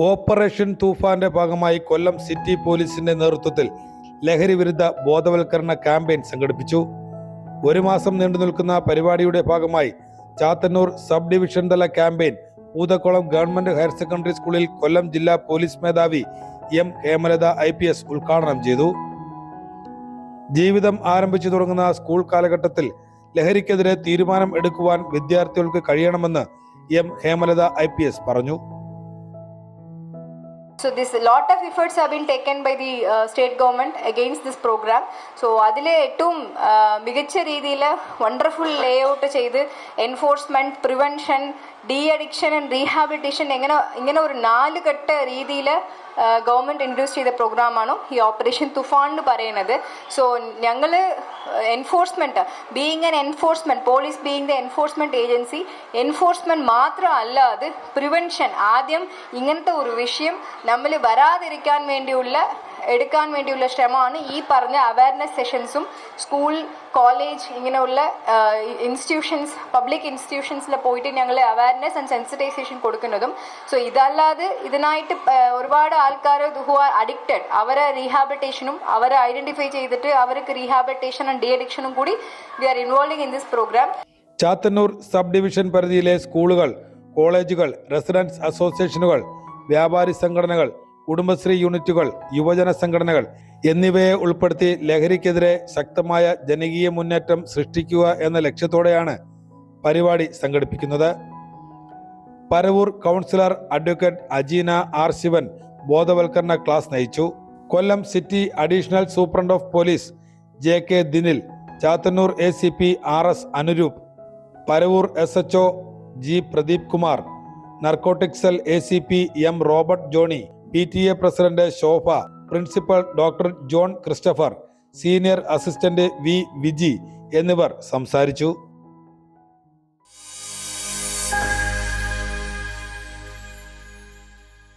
Operation തൂഫാന്റെ ഭാഗമായി കൊല്ലം city പോലീസിന്റെ നേതൃത്വത്തിൽ ലഹരി വിരുദ്ധ ബോധവൽക്കരണ ക്യാമ്പയിൻ സംഘടിപ്പിച്ചു. ഒരു മാസം നീണ്ടുനിൽക്കുന്ന പരിപാടിയുടെ ഭാഗമായി ചാത്തന്നൂർ സബ് ഡിവിഷൻ തല campaign Poothakkulam government higher secondary സ്കൂളിൽ കൊല്ലം ജില്ലാ പോലീസ് മേധാവി എം ഹേമലത IPS ഉദ്ഘാടനം ചെയ്തു. ജീവിതം ആരംഭിച്ചു തുടങ്ങുന്ന സ്കൂൾ കാലഘട്ടത്തിൽ ലഹരിക്കെതിരെ തീരുമാനം എടുക്കുവാൻ വിദ്യാർത്ഥികൾക്ക് കഴിയണമെന്ന് എം ഹേമലത IPS പറഞ്ഞു. So this lot of efforts have been taken by the state government against this program. So adile ettum migacha reethiyil wonderful layout ചെയ്ത് enforcement, prevention, de-addiction and rehabilitation ഇങ്ങനെ ഒരു 4 ഘട്ട രീതിയിൽ ഗവൺമെന്റ് ഇൻട്രൊഡ്യൂസ് ചെയ്ത പ്രോഗ്രാമാണ് ഈ operation Toofan എന്ന് പറയുന്നത്. സോ ഞങ്ങൾ enforcement police being the enforcement agency, enforcement മാത്രമല്ല, അത് പ്രിവെൻഷൻ. ആദ്യം ഇങ്ങനത്തെ ഒരു വിഷയം നമ്മൾ വരാതിരിക്കാൻ എടുക്കാൻ വേണ്ടിയുള്ള ശ്രമമാണ് ഈ പറഞ്ഞ അവയർനെസ് സെഷൻസും സ്കൂൾ, കോളേജ് ഇങ്ങനെയുള്ള ഇൻസ്റ്റിറ്റ്യൂഷൻസ്, പബ്ലിക് ഇൻസ്റ്റിറ്റ്യൂഷൻസിൽ പോയിട്ട് ഞങ്ങൾ അവയർനെസ് ആൻഡ് സെൻസിറ്റൈസേഷൻ കൊടുക്കുന്നതും. സോ ഇതല്ലാതെ ഇതിനായിട്ട് ഒരുപാട് ആൾക്കാർ ഹു ആർ അഡിക്റ്റഡ്, അവരെ റീഹാബിലിറ്റേഷനും അവരെ ഐഡന്റിഫൈ ചെയ്തിട്ട് അവർക്ക് റീഹാബിലിറ്റേഷൻ ആൻഡ് ഡി അഡിക്ഷനും കൂടി we are involving in this program. Chathannoor sub division പരിധിയിലെ സ്കൂളുകൾ, കോളേജുകൾ, റെസിഡൻസ് അസോസിയേഷനുകൾ, വ്യാപാരി സംഘടനകൾ, കുടുംബശ്രീ യൂണിറ്റുകൾ, യുവജന സംഘടനകൾ എന്നിവയെ ഉൾപ്പെടുത്തി ലഹരിക്കെതിരെ ശക്തമായ ജനകീയ മുന്നേറ്റം സൃഷ്ടിക്കുക എന്ന ലക്ഷ്യത്തോടെയാണ് പരിപാടി സംഘടിപ്പിക്കുന്നത്. Paravur councillor advocate Ajeena R. Shivan ബോധവൽക്കരണ ക്ലാസ് നയിച്ചു. Kollam city additional superintendent of police JK Dinil, Chathannoor ACP RS Anuroop, Paravur SHO G. Pradeep Kumar, narcotic cell ACP M. Robert Johnny, PTA president Shobha, principal doctor John Christopher, senior assistant V. Viji എന്നിവർ സംസാരിച്ചു.